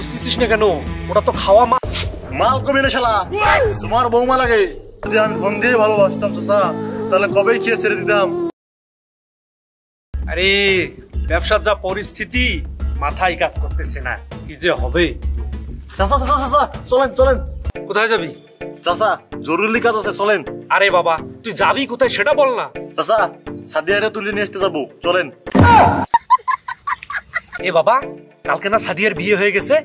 বুঝতেছিস না কেন? ওটা তো খাওয়া মাল। মাল কবি না শালা, তোমার বৌমা লাগে। যদি আমি ফোন দিয়ে ভালোবাসতাম চাচা, তাহলে কবেই খেয়ে ছেড়ে দিতাম। আরে ব্যবসার যা পরিস্থিতি, মাথায় কাজ করতেছে না, কি যে হবে। চাচা চাচা চাচা চলেন চলেন। কোথায় যাবি? চাচা জরুরি কাজ আছে, চলেন। আরে বাবা তুই যাবি কোথায় সেটা বল না। চাচা সাদিয়ারে তুলে নিয়ে আসতে যাবো, চলেন। এ বাবা, কালকে না সাদিয়ার বিয়ে হয়ে গেছে?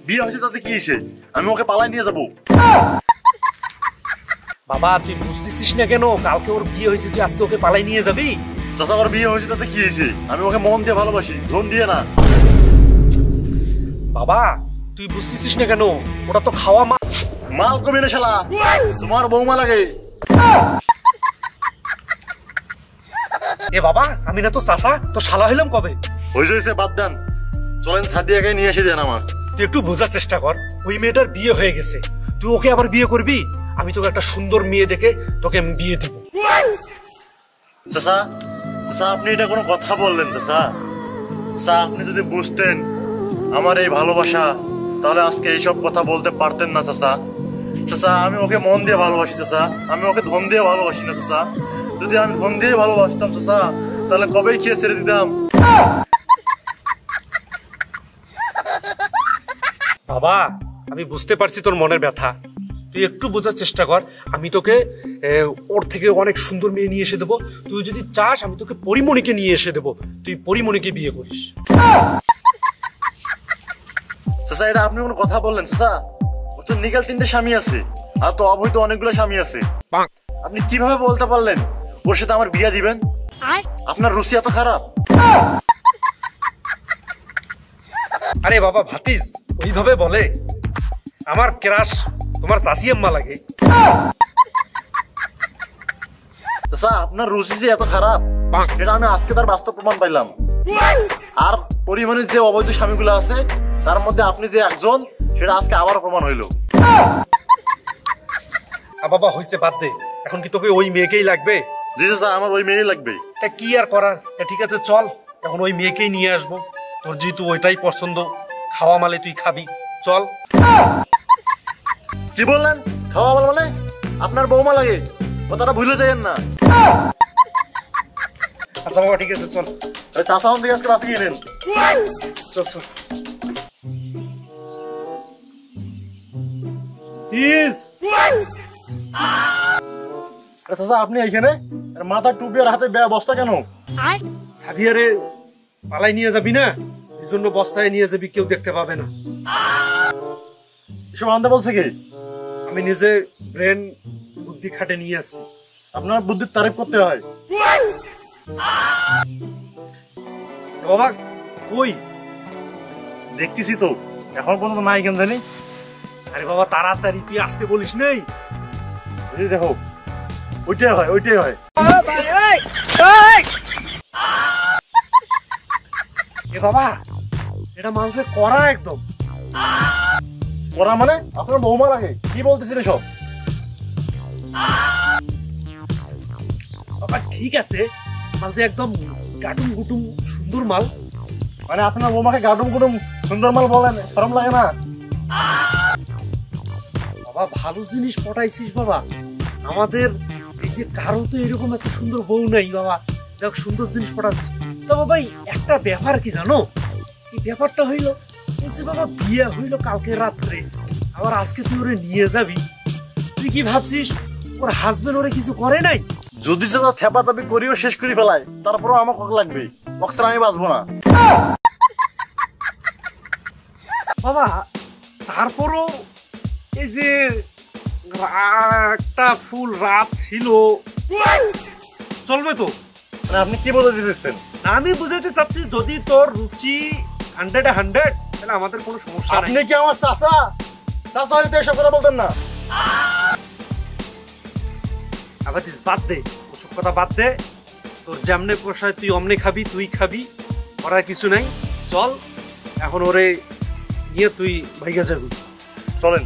বিয়ে হয়েছে তাতে কি হয়েছে? আমি ওকে পালাই নিয়ে যাবো। বাবা তুই বুঝতেছিস না কেন? কালকে ওর বিয়ে হয়েছে, তুই আজকে ওকে পালাই নিয়ে যাবি? চাচা ওর বিয়ে হয়েছে তাতে কি হয়েছে? আমি ওকে মন দিয়ে ভালোবাসি, ধন দিয়ে না। বাবা তুই বুঝতেছিস না কেন? ওটা তো খাওয়া মাল। মাল কবি না শালা, তোমার বৌমা লাগে। এ বাবা, আমি না তো চাচা, তো শালা হইলাম কবে? হয়েছে বাদ দেন, চলেন সাদিয়াকে নিয়ে এসে দেন আমার। তুই একটু বোঝার চেষ্টা কর, ওই মেয়েটার বিয়ে হয়ে গেছে, তুই ওকে আবার বিয়ে করবি? আমি তোকে একটা সুন্দর মেয়ে দেখে তোকে আমি বিয়ে দিব। চাচা চাচা আপনি এটা কোনো কথা বললেন? চাচা চাচা আপনি যদি বুঝতেন আমার এই ভালোবাসা, তাহলে আজকে এইসব কথা বলতে পারতেন না। চাচা চাচা আমি ওকে মন দিয়ে ভালোবাসি চাচা, আমি ওকে ধন দিয়ে ভালোবাসি না চাচা। যদি আমি ধন দিয়ে ভালোবাসতাম চাচা, তাহলে কবেই খেয়ে ছেড়ে দিতাম। বাবা আমি বুঝতে পারছি তোর মনের ব্যথা, তুই একটু বোঝার চেষ্টা কর। আমি তোকে ওর থেকে অনেক সুন্দর মেয়ে নিয়ে এসে দেবো। তুই যদি চাস আমি তোকে পরিমণিকে নিয়ে এসে দেবো, তুই পরিমণিকে বিয়ে করিস। চাচা এটা আপনি কোনো কথা বললেন? চাচা ওর তো নিকাল 3টে স্বামী আছে, আর তো অবৈধ অনেকগুলো স্বামী আছে। আপনি কিভাবে বলতে পারলেন ওর সাথে আমার বিয়ে দিবেন? আপনার রুচি এত খারাপ? আরে বাবা ভাতিস ওইভাবে বলে? আমার ক্রাশ তোমার চাচি আম্মা লাগে। চাচা আপনার রুচি যে এত খারাপ, এটা আমি আজকে তার বাস্তব প্রমাণ পাইলাম। আর পরিমাণে যে অবৈধ স্বামীগুলো আছে, তার মধ্যে আপনি যে একজন, সেটা আজকে আবারও প্রমাণ হইল। বাবা হয়েছে, বাদ দে। এখন কি তোকে ওই মেয়েকেই লাগবে? জি চাচা আমার ওই মেয়েই লাগবে। তা কি আর করার, ঠিক আছে চল এখন ওই মেয়েকেই নিয়ে আসবো। তোর যেহেতু ওইটাই পছন্দ, খাওয়া মালে তুই খাবি, চল। কি বললেন? খাওয়া বল মানে? আপনার বৌমা লাগে, কথাটা ভুলে যাইয়েন না। আচ্ছা বাবা ঠিক আছে চল। চাচা হন থেকে আজকে বাঁচিয়ে নেন, চল চল। চাচা আপনি এইখানে মাথা টুপি আর হাতে বস্তা কেন? সাদিয়ারে পালাই নিয়ে যাবি না, এই জন্য বস্তায় নিয়ে যাবি, কেউ দেখতে পাবে না। এসব আনতে বলছে কি? আমি নিজে ব্রেন বুদ্ধি খাটে নিয়ে আসছি। আপনার বুদ্ধির তারিফ করতে হয়। বাবা কই? দেখতেছি তো, এখন পর্যন্ত নাই কেন জানি। আরে বাবা তাড়াতাড়ি, তুই আসতে বলিস নেই? দেখো ওইটাই হয়, ওইটাই হয়। এ বাবা এটা মানুষের করা, একদম করা মানে? আপনার বৌমা লাগে, কি বলতেছিল সব? বাবা ঠিক আছে, মাল যে একদম গাটুম গুটুম সুন্দর মাল। মানে আপনার বৌমাকে গাডুম গুডুম সুন্দর মাল বলেন, শরম লাগে না? বাবা ভালো জিনিস পটাইছিস বাবা। আমাদের এই যে কারো তো এরকম এত সুন্দর বউ নাই বাবা, দেখ সুন্দর জিনিস পটাচ্ছিস। তো বাবা একটা ব্যাপার কি জানো? এই ব্যাপারটা হইলো বলছি বাবা, বিয়ে হইলো কালকে রাত্রে, আবার আজকে তুই ওরে নিয়ে যাবি। তুই কি ভাবছিস ওর হাজবেন্ড ওরে কিছু করে নাই? যদি চাচা থেপা তাপি করিও শেষ করে ফেলায়, তারপরও আমাকে হক লাগবে, অক্সর আমি বাঁচবো না। বাবা তারপরও এই যে একটা ফুল রাত ছিল, চলবে তো? মানে আপনি কি বলতে চাচ্ছেন? আমি বুঝাইতে চাচ্ছি যদি তোর রুচি 100-এ 100, তাহলে আমাদের কোনো সমস্যা নাই। আপনি কি আমার চাচা? চাচা হইতে এসব কথা বলতেন না। আবার বাদ দে, ওসব কথা বাদ দে। তোর যেমনে পোষায় তুই অমনে খাবি, তুই খাবি, করার কিছু নাই। চল এখন ওরে নিয়ে তুই ভাইগা যাবি, চলেন।